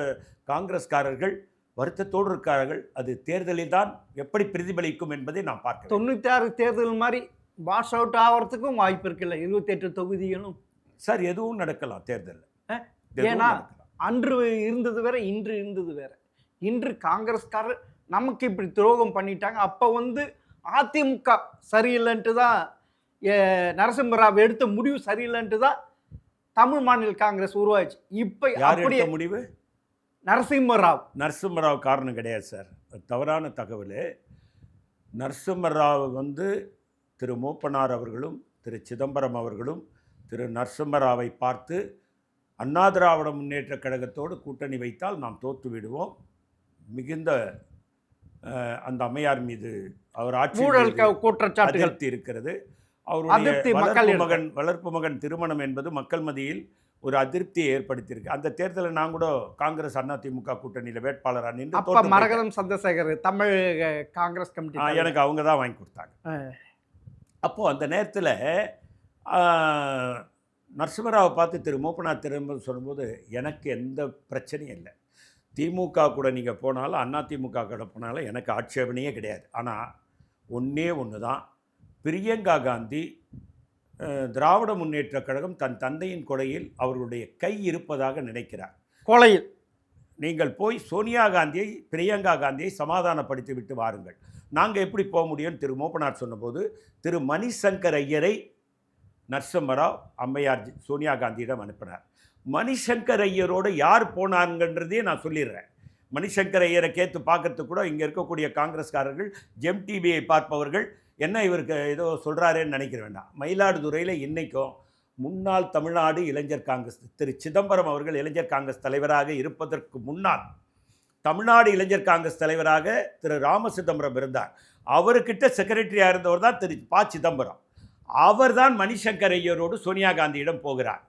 காங்கிரஸ்காரர்கள் வருத்தத்தோடு இருக்கார்கள். அது தேர்தலில் தான் எப்படி பிரதிபலிக்கும் என்பதை நான் பார்க்கிறேன். 96 தேர்தல் மாதிரி பாஸ் அவுட் ஆகிறதுக்கும் வாய்ப்பு இருக்குல்ல 28 தொகுதிகளும் சார். எதுவும் நடக்கலாம் தேர்தலில். ஏன்னா அன்று இருந்தது வேற, இன்று இருந்தது வேற. இன்று காங்கிரஸ்காரர் நமக்கு இப்படி துரோகம் பண்ணிட்டாங்க. அப்போ அதிமுக சரியில்லைன்ட்டு தான் நரசிம்மராவ் எடுத்த முடிவு சரியில்லைன்ட்டு தான் தமிழ் மாநில காங்கிரஸ் உருவாச்சு. இப்போ அப்படியே முடிவு நரசிம்மராவ் காரணம் கிடையாது சார், தவறான தகவல். நரசிம்மராவ் திரு மூப்பனார் அவர்களும் திரு சிதம்பரம் அவர்களும் திரு நரசிம்மராவை பார்த்து அண்ணா திராவிட முன்னேற்ற கழகத்தோடு கூட்டணி வைத்தால் நாம் தோற்று விடுவோம், மிகுந்த அந்த அம்மையார் மீது அவர் ஆட்சி அதிருப்தி இருக்கிறது, அவருடைய வளர்ப்பு மகன் திருமணம் என்பது மக்கள் மத்தியில் ஒரு அதிருப்தியை ஏற்படுத்தியிருக்கு. அந்த தேர்தலில் நான் கூட காங்கிரஸ் அதிமுக கூட்டணியில் வேட்பாளராக நின்று மரகதம் சந்திரசேகர் தமிழ் காங்கிரஸ் கமிட்டி எனக்கு அவங்க தான் வாங்கி கொடுத்தாங்க. அப்போது அந்த நேரத்தில் நரசிம்மராவை பார்த்து திரு மூப்பனார் திரும்ப சொல்லும்போது எனக்கு எந்த பிரச்சனையும் இல்லை, திமுக கூட நீங்கள் போனாலும் அதிமுக கூட போனாலும் எனக்கு ஆட்சேபனையே கிடையாது. ஆனால் ஒன்றே ஒன்று தான், பிரியங்கா காந்தி திராவிட முன்னேற்ற கழகம் தன் தந்தையின் கொலையில் அவர்களுடைய கை இருப்பதாக நினைக்கிறார். கொலையில் நீங்கள் போய் சோனியா காந்தியை பிரியங்கா காந்தியை சமாதானப்படுத்தி விட்டு வாருங்கள். நாங்கள் எப்படி போக முடியும்னு திரு மூப்பனார் சொன்னபோது திரு மணிசங்கர் ஐயரை நரசிம்மராவ் அம்மையார் சோனியா காந்தியிடம் அனுப்பினார். மணிசங்கர் ஐயரோடு யார் போனாங்கன்றதே நான் சொல்லிடுறேன். மணிசங்கர் ஐயரை கேட்டு பார்க்கறதுக்கு கூட இங்கே இருக்கக்கூடிய காங்கிரஸ்காரர்கள் ஜெம் டிவியை பார்ப்பவர்கள் என்ன இவருக்கு ஏதோ சொல்கிறாரேன்னு நினைக்கிற வேண்டாம். மயிலாடுதுறையில் இன்றைக்கும் முன்னாள் தமிழ்நாடு இளைஞர் காங்கிரஸ் திரு சிதம்பரம் அவர்கள் இளைஞர் காங்கிரஸ் தலைவராக இருப்பதற்கு முன்னால் தமிழ்நாடு இளைஞர் காங்கிரஸ் தலைவராக திரு ராமசிதம்பரம் இருந்தார். அவர்கிட்ட செக்ரட்டரியாக இருந்தவர் தான் திரு ப. சிதம்பரம். அவர்தான் மணிசங்கர் ஐயரோடு சோனியா காந்தியிடம் போகிறார்.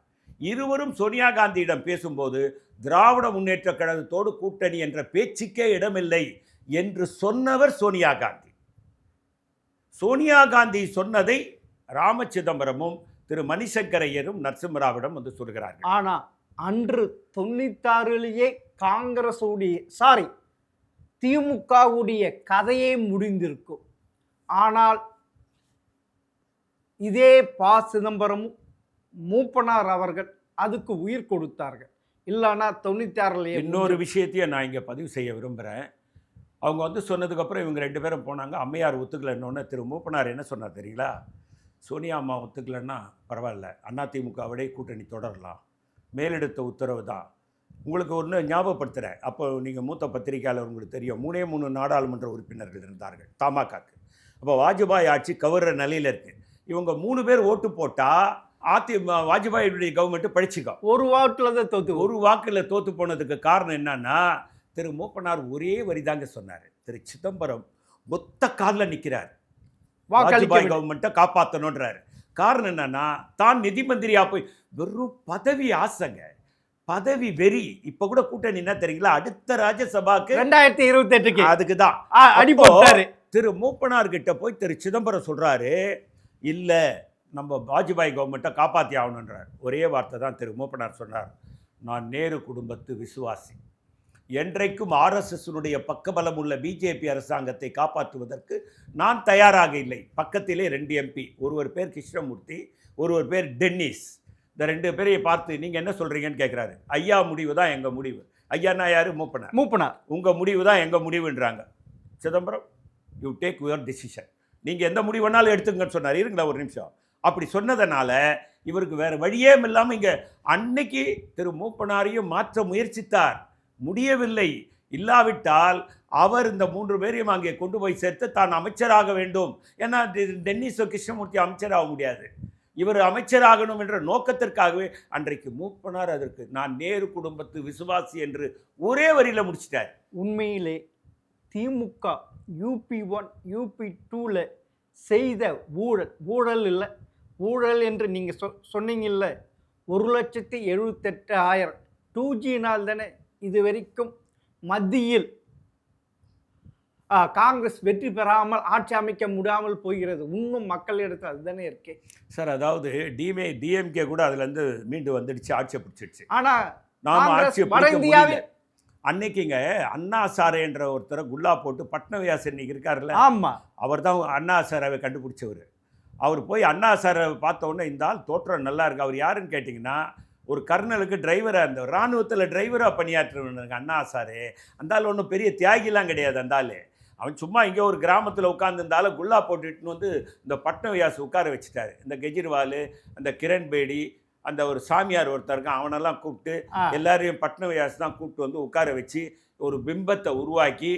இருவரும் சோனியா காந்தியிடம் பேசும்போது திராவிட முன்னேற்ற கழகத்தோடு கூட்டணி என்ற பேச்சுக்கே இடமில்லை என்று சொன்னவர் சோனியா காந்தி. சோனியா காந்தி சொன்னதை ராம சிதம்பரமும் திரு மணிசங்கர் ஐயரும் நரசிம்மராவிடம் சொல்கிறார்கள். ஆனால் அன்று 96லேயே திமுகவுடைய கதையே முடிந்திருக்கும். ஆனால் இதே ப. சிதம்பரமும் மூப்பனார் அவர்கள் அதுக்கு உயிர் கொடுத்தார்கள். இல்லைன்னா 96லேயே. இன்னொரு விஷயத்தையும் நான் இங்கே பதிவு செய்ய விரும்புகிறேன். அவங்க சொன்னதுக்கப்புறம் இவங்க 2 பேரும் போனாங்க. அம்மையார் ஒத்துக்கலைன்னொன்னே திரு மூப்பனார் என்ன சொன்னார் தெரியுங்களா? சோனியா அம்மா ஒத்துக்கலைன்னா பரவாயில்ல, அதிமுகவிட கூட்டணி தொடரலாம், மேலெடுத்த உத்தரவு தான். உங்களுக்கு ஒன்று ஞாபகப்படுத்துகிறேன். அப்போ நீங்கள் மூத்த பத்திரிகையாளர், உங்களுக்கு தெரியும், 3 நாடாளுமன்ற உறுப்பினர்கள் இருந்தார்கள் தமாகாக்கு. அப்போ வாஜ்பாய் ஆட்சி கவர்ற நிலையில் இருக்குது. இவங்க 3 பேர் ஓட்டு போட்டால் வாஜ்பாயுடைய கவர்மெண்ட்டு படிச்சுக்கோ. ஒரு வாக்கில் தோற்று போனதுக்கு காரணம் என்னன்னா, திரு மூப்பனார் ஒரே வரிதாங்க சொன்னார். திரு சிதம்பரம் மொத்த காலில் நிற்கிறார், வாஜ்பாய் கவர்மெண்ட்டை காப்பாற்றணுன்றார். காரணம் என்னன்னா, தான் நிதி மந்திரியாக போய் வெறும் பதவி ஆசைங்க, பதவி வெறி. இப்ப கூட கூட்டணி என்ன தெரியுங்களா, அடுத்த ராஜ்யசபாக்கு 2028க்கு அதுக்கு தான் அடி போட்டாரு. திரு மூப்பனார் கிட்ட போய் திரு சிதம்பரம் சொல்றாரு, இல்ல நம்ம வாஜ்பாய் கவர்மெண்ட்டை காப்பாற்றி ஆகணுன்றார். ஒரே வார்த்தை தான் திரு மூப்பனார் சொன்னார், நான் நேரு குடும்பத்து விசுவாசி, என்றைக்கும் ஆர்எஸ்எஸ்னுடைய பக்கபலம் உள்ள பிஜேபி அரசாங்கத்தை காப்பாற்றுவதற்கு நான் தயாராக இல்லை. பக்கத்திலே 2 எம்பி, ஒருவர் பேர் கிருஷ்ணமூர்த்தி, ஒருவர் பேர் டென்னிஸ். இந்த 2 பேரையை பார்த்து நீங்கள் என்ன சொல்கிறீங்கன்னு கேட்குறாரு. ஐயா முடிவு தான் எங்கள் முடிவு. ஐயானா யார்? மூப்பனார். உங்கள் முடிவு தான் எங்கள் முடிவுன்றாங்க. Chidambaram, you take your decision, நீங்கள் எந்த முடிவு வேணாலும் எடுத்துங்கன்னு சொன்னார். இருங்களா ஒரு நிமிஷம். அப்படி சொன்னதுனால இவருக்கு வேறு வழியே இல்லாமல் இங்கே அன்னைக்கு திரு மூப்பனாரையும் மாற்ற முயற்சித்தார், முடியவில்லை. இல்லாவிட்டால் அவர் இந்த 3 பேரையும் அங்கே கொண்டு போய் சேர்த்து தான் அமைச்சராக வேண்டும். ஏன்னா டென்னிஸோ கிருஷ்ணமூர்த்தி அமைச்சராக முடியாது, இவர் அமைச்சராகணும் என்ற நோக்கத்திற்காகவே அன்றைக்கு மூப்பனார் அதற்கு நான் நேரு குடும்பத்து விசுவாசி என்று ஒரே வரியில் முடிச்சிட்டார். உண்மையிலே திமுக UP1 UP2ல செய்த ஊழல் இல்லை, ஊழல் என்று நீங்கள் சொன்னீங்கல்ல, 1,78,000 2G தானே இது வரைக்கும் மத்தியில் காங்கிரஸ் வெற்றி பெறாமல் ஆட்சி அமைக்க முடியாமல் போகிறது. இன்னும் மக்கள் எடுத்து அதுதானே இருக்கு சார். அதாவது டிஎம்கே கூட அதுலேருந்து மீண்டு வந்துடுச்சு, ஆட்சியை பிடிச்சிடுச்சு. ஆனால் நாம ஆட்சியை வட இந்தியாவில் அன்னைக்குங்க அண்ணா சாரை என்ற ஒருத்தரை குல்லா போட்டு பட்னவியாஸ் இன்னைக்கு இருக்காருல்ல, ஆமாம், அவர் தான் அண்ணா சாராவை கண்டுபிடிச்சவர். அவர் போய் அண்ணா சாரை பார்த்த உடனே இந்த ஆள் தோற்றம் நல்லா இருக்கு. அவர் யாருன்னு கேட்டிங்கன்னா, ஒரு கர்னலுக்கு டிரைவராக இருந்தவர், இராணுவத்தில் டிரைவராக பணியாற்றுவனுங்க அண்ணா சாரு. அந்த ஆள் ஒன்றும் பெரிய தியாகிலாம் கிடையாது. அந்த ஆள் அவன் சும்மா இங்கே ஒரு கிராமத்தில் உட்காந்துருந்தாலும் குல்லா போட்டுட்டுன்னு வந்து இந்த பட்னவியாஸ் உட்கார வச்சுட்டாரு. இந்த கெஜ்ரிவால், அந்த கிரண் பேடி, அந்த ஒரு சாமியார் ஒருத்தருக்கான், அவனெல்லாம் கூப்பிட்டு எல்லாரையும் பட்னவியாஸ் தான் கூப்பிட்டு வந்து உட்கார வச்சு ஒரு பிம்பத்தை உருவாக்கி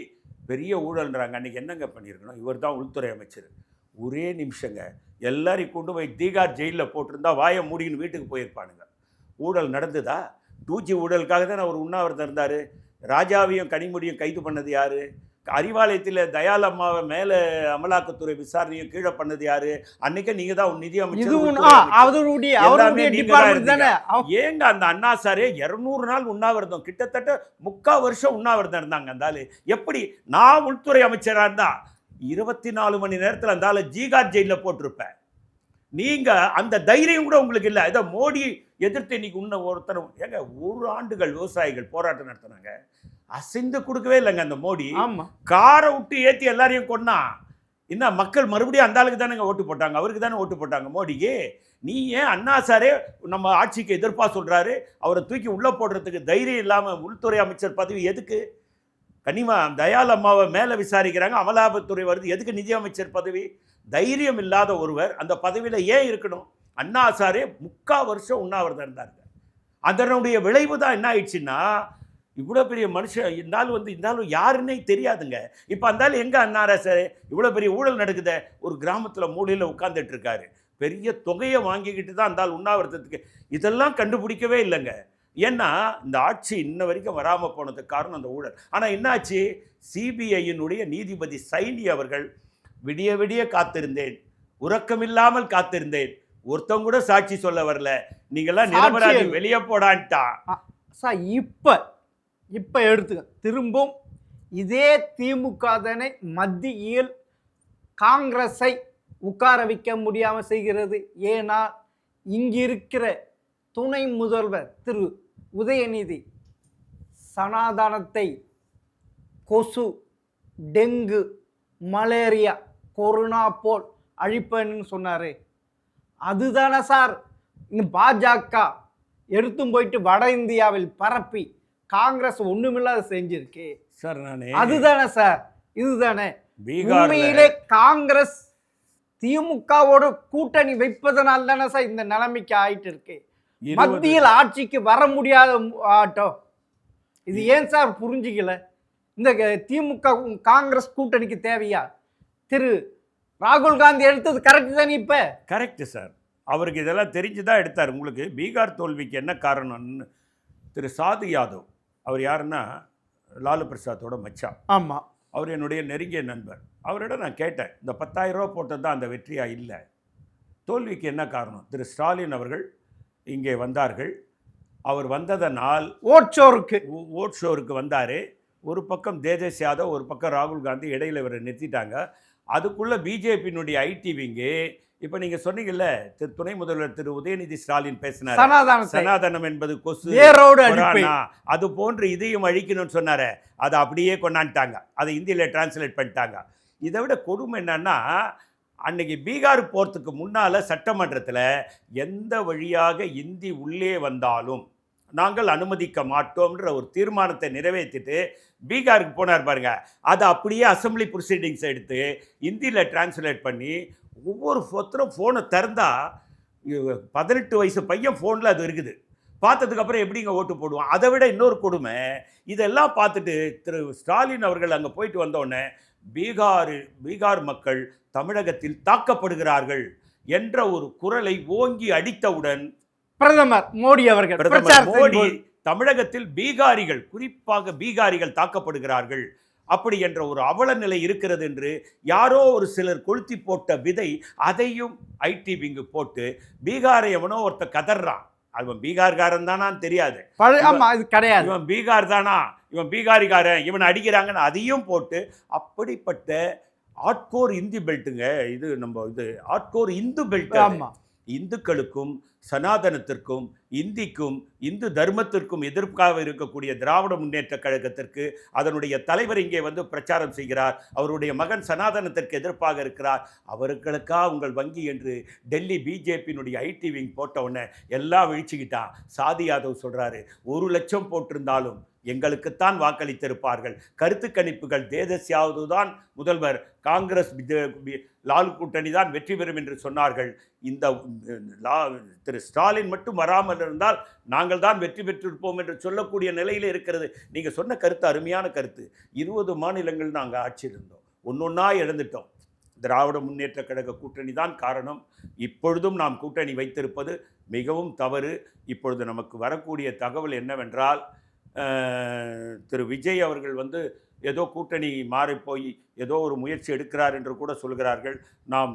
பெரிய ஊழல்ன்றாங்க. அன்றைக்கி என்னங்க பண்ணியிருக்கணும்? இவர் தான் உள்துறை அமைச்சர். ஒரே நிமிஷங்க எல்லாரையும் கொண்டு போய் தீகார் ஜெயிலில் போட்டிருந்தா வாயை மூடின்னு வீட்டுக்கு போயிருப்பானுங்க. ஊழல் நடந்ததா? 2G ஊழலுக்காக தான் அவர் உண்ணாவிரதம் இருந்தார். ராஜாவையும் கனிமொழியும் கைது பண்ணது யார்? அறிவாலயத்தில் தயால் அம்மாவை மேலே அமலாக்கத்துறை விசாரணையும் கீழே பண்ணது யார்? அன்னைக்கே நீங்கள் தான் நிதி அமைச்சர். ஏங்க அந்த அண்ணா சாரே 200 நாள் உண்ணாவிரதம், கிட்டத்தட்ட 3/4 வருஷம் உண்ணாவிரதம் இருந்தாங்க. அந்த ஆள் எப்படி? நான் உள்துறை அமைச்சராக இருந்தா 24 மணி நேரத்தில் அந்த ஆள் ஜீகார் ஜெயிலில் போட்டிருப்பேன். நீங்கள் அந்த தைரியம் கூட உங்களுக்கு இல்லை. இதை மோடி எதிர்த்து இன்னைக்கு ஒருத்தர் ஏங்க 1 ஆண்டுகள் விவசாயிகள் போராட்டம் நடத்தினாங்க, அசைந்து கொடுக்கவே இல்லைங்க அந்த மோடி. காரை விட்டு ஏற்றி எல்லாரையும் கொன்னா. என்ன மக்கள் மறுபடியும் அந்த ஆளுக்கு தானேங்க ஓட்டு போட்டாங்க, அவருக்கு தானே ஓட்டு போட்டாங்க மோடிக்கு. நீ ஏன் அண்ணா சாரே நம்ம ஆட்சிக்கு எதிர்ப்பா சொல்கிறாரு, அவரை தூக்கி உள்ளே போடுறதுக்கு தைரியம் இல்லாமல் உள்துறை அமைச்சர் பதவி எதுக்கு? கனிமா தயால் அம்மாவை மேலே விசாரிக்கிறாங்க, அமலாக்கத்துறை வருது, எதுக்கு நிதி அமைச்சர் பதவி? தைரியம் இல்லாத ஒருவர் அந்த பதவியில் ஏன் இருக்கணும்? அண்ணா சாரே 3/4 வருஷம் உண்ணாவிரதம் இருந்தாங்க. அதனுடைய விளைவு தான் என்ன ஆயிடுச்சுன்னா, இவ்வளோ பெரிய மனுஷன் இருந்தாலும் யாருன்னே தெரியாதுங்க. இப்போ அந்தாலும் எங்கே அண்ணா சார் இவ்வளோ பெரிய ஊழல் நடக்குது, ஒரு கிராமத்தில் மூலையில் உட்காந்துட்டு இருக்காரு, பெரிய தொகையை வாங்கிக்கிட்டு தான் அந்தால் உண்ணாவிரதத்துக்கு. இதெல்லாம் கண்டுபிடிக்கவே இல்லைங்க. ஏன்னா இந்த ஆட்சி இன்ன வரைக்கும் வராமல் போனதுக்கு காரணம் அந்த ஊழல். ஆனால் என்னாச்சு? சிபிஐயினுடைய நீதிபதி சைனி அவர்கள் விடிய விடிய காத்திருந்தேன், உறக்கமில்லாமல் காத்திருந்தேன், ஒருத்தவங்க கூட சாட்சி சொல்ல வரல, நீங்களாம் நிரபராதி வெளியே போடான்ட்டா சார். இப்போ எடுத்துக்க திரும்பவும் இதே திமுக தானே மத்தியில் காங்கிரஸை உட்கார வைக்க முடியாமல் செய்கிறது. ஏன்னா இங்கிருக்கிற துணை முதல்வர் திரு உதயநிதி சனாதனத்தை கொசு, டெங்கு, மலேரியா, கொரோனா போல் அழிப்பேன்னு சொன்னார். அதுதானே சார் பாஜக எடுத்தும் போயிட்டு வட இந்தியாவில் பரப்பி காங்கிரஸ் ஒண்ணுமில்லாத செஞ்சிருக்கு சார். நானே அதுதானே சார், இதுதானே உண்மையிலே காங்கிரஸ் திமுகவோட கூட்டணி வைப்பதனால தானே சார் இந்த நிலைமைக்கு ஆயிட்டு இருக்கு. மத்தியில் ஆட்சிக்கு வர முடியாத ஆட்டம் இது. ஏன் சார் புரிஞ்சிக்கல? இந்த திமுக காங்கிரஸ் கூட்டணிக்கு தேவையா? திரு ராகுல் காந்தி எடுத்தது கரெக்ட் தானே? இப்ப கரெக்ட் சார். அவருக்கு இதெல்லாம் தெரிஞ்சு தான் எடுத்தார். உங்களுக்கு பீகார் தோல்விக்கு என்ன காரணம்னு திரு சாது யாதவ், அவர் யாருன்னா லாலு பிரசாத்தோட மச்சான். ஆமாம், அவர் என்னுடைய நெருங்கிய நண்பர். அவரிடம் நான் கேட்டேன், இந்த 10,000 ரூபா போட்டது தான் அந்த வெற்றியாக இல்லை, தோல்விக்கு என்ன காரணம்? திரு ஸ்டாலின் அவர்கள் இங்கே வந்தார்கள், அவர் வந்ததனால் ஓட் ஷோருக்கு வந்தார். ஒரு பக்கம் தேஜஸ் யாதவ், ஒரு பக்கம் ராகுல் காந்தி, இடையில இவரை நிறுத்திட்டாங்க. அதுக்குள்ளே பிஜேபியினுடைய ஐடி விங்கு, இப்போ நீங்கள் சொன்னீங்கல்ல, துணை முதல்வர் திரு உதயநிதி ஸ்டாலின் பேசினார், சனாதனம் என்பது கொசு, அது போன்று இதையும் அழிக்கணும்னு சொன்னார். அதை அப்படியே கொண்டாண்டாங்க, அதை இந்தியில் டிரான்ஸ்லேட் பண்ணிட்டாங்க. இதை விட கொடுமை என்னன்னா, அன்னைக்கு பீகார் போகிறதுக்கு முன்னால் சட்டமன்றத்தில் எந்த வழியாக இந்தி உள்ளே வந்தாலும் நாங்கள் அனுமதிக்க மாட்டோம்ன்ற ஒரு தீர்மானத்தை நிறைவேற்றிட்டு பீகாருக்கு போனார் பாருங்க. அதை அப்படியே அசம்பிளி ப்ரொசீடிங்ஸ் எடுத்து இந்தியில் டிரான்ஸ்லேட் பண்ணி ஒவ்வொரு ஃபோனை திறந்தா 18 வயசு பையன் ஃபோனில் அது இருக்குது. பார்த்ததுக்கப்புறம் எப்படிங்க ஓட்டு போடுவான்? அதை விட இன்னொரு கொடுமை, இதெல்லாம் பார்த்துட்டு திரு ஸ்டாலின் அவர்கள் அங்கே போயிட்டு வந்தோடனே பீகார் மக்கள் தமிழகத்தில் தாக்கப்படுகிறார்கள் என்ற ஒரு குரலை ஓங்கி அடித்தவுடன் பிரதமர் மோடி தமிழகத்தில் பீகாரிகள், குறிப்பாக பீகாரிகள் தாக்கப்படுகிறார்கள் அப்படி என்ற ஒரு அவல நிலை இருக்கிறது என்று யாரோ ஒரு சிலர் கொளுத்தி போட்ட விதை, அதையும் ஐடி விங்கு போட்டு பீகாரை எவனோ ஒருத்த கதறான். அவன் பீகார்காரன் தானான்னு தெரியாது, கிடையாது, இவன் பீகார் தானா, இவன் பீகாரிகாரன், இவன் அடிக்கிறாங்கன்னு அதையும் போட்டு அப்படிப்பட்ட ஆட்கோர் இந்தி பெல்ட்டுங்க இது. நம்ம இது ஆட்கோர் இந்து பெல்ட். இந்துக்களுக்கும் சனாதனத்திற்கும் இந்திக்கும் இந்து தர்மத்திற்கும் எதிர்ப்பாக இருக்கக்கூடிய திராவிட முன்னேற்ற கழகத்திற்கு அதனுடைய தலைவர் இங்கே வந்து பிரச்சாரம் செய்கிறார். அவருடைய மகன் சனாதனத்திற்கு எதிர்ப்பாக இருக்கிறார். அவர்களுக்கா உங்கள் வங்கி என்று டெல்லி பிஜேபியினுடைய ஐடி விங் போட்ட உடனே எல்லாம் வீழ்ச்சிக்கிட்டான். சாதி யாதவ் சொல்கிறாரு, 1 லட்சம் போட்டிருந்தாலும் எங்களுக்குத்தான் வாக்களித்திருப்பார்கள். கருத்து கணிப்புகள் தேஜஸ் யாதவ் தான் முதல்வர், காங்கிரஸ் லால் கூட்டணி தான் வெற்றி பெறும் என்று சொன்னார்கள். இந்த திரு ஸ்டாலின் மட்டும் வராமல் இருந்தால் நாங்கள் தான் வெற்றி பெற்றிருப்போம் என்று சொல்லக்கூடிய நிலையில் இருக்கிறது. நீங்கள் சொன்ன கருத்து அருமையான கருத்து. 20 மாநிலங்கள் நாங்கள் ஆட்சி இருந்தோம், ஒன்றொன்னா இழந்துட்டோம். திராவிட முன்னேற்ற கழக கூட்டணி தான் காரணம். இப்பொழுதும் நாம் கூட்டணி வைத்திருப்பது மிகவும் தவறு. இப்பொழுது நமக்கு வரக்கூடிய தகவல் என்னவென்றால், திரு விஜய் அவர்கள் வந்து ஏதோ கூட்டணி மாறிப்போய் ஏதோ ஒரு முயற்சி எடுக்கிறார் என்று கூட சொல்கிறார்கள். நாம்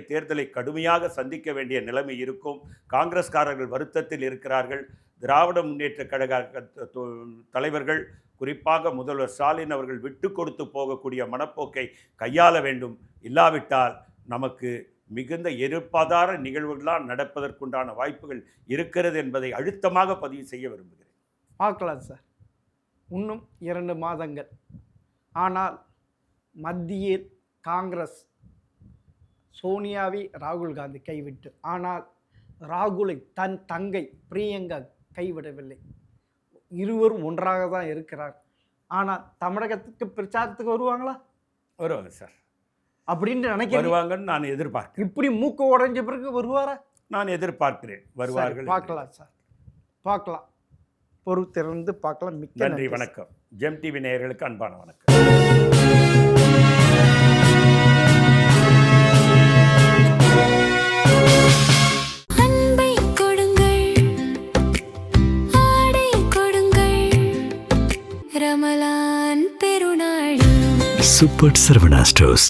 தேர்தலை கடுமையாக சந்திக்க வேண்டிய நிலைமை இருக்கும். காங்கிரஸ்காரர்கள் வருத்தத்தில் இருக்கிறார்கள். திராவிட முன்னேற்ற கழக தலைவர்கள், குறிப்பாக முதல்வர் ஸ்டாலின் அவர்கள் விட்டு கொடுத்து போகக்கூடிய மனப்போக்கை கையாள வேண்டும். இல்லாவிட்டால் நமக்கு மிகுந்த எதிர்பாராத நிகழ்வுகளால் நடப்பதற்குண்டான வாய்ப்புகள் இருக்கிறது என்பதை அழுத்தமாக பதிவு செய்ய விரும்புகிறேன். பார்க்கலாம் சார், இன்னும் 2 மாதங்கள். ஆனால் மத்தியில் காங்கிரஸ் சோனியாவை ராகுல் காந்தி கைவிட்டு, ஆனால் ராகுலை தன் தங்கை பிரியங்கா கைவிடவில்லை. இருவரும் ஒன்றாக தான் இருக்கிறார். ஆனால் தமிழகத்துக்கு பிரச்சாரத்துக்கு வருவாங்களா? வருவாங்க சார் அப்படின்னு நினைக்கிறேன். வருவாங்கன்னு நான் எதிர்பார்க்கிறேன். இப்படி மூக்கு உடைஞ்ச பிறகு வருவாரா? நான் எதிர்பார்க்கிறேன், வருவார்கள். பார்க்கலாம் சார், பார்க்கலாம், பொறுத்திருந்து பார்க்கலாம். மிக்க நன்றி, வணக்கம். ஜெம் டிவி நேயர்களுக்கு அன்பான வணக்கம். அன்பை கொடுங்கள், ஆடை கொடுங்கள், ரமலான் பெருநாள். Super Saravana stores.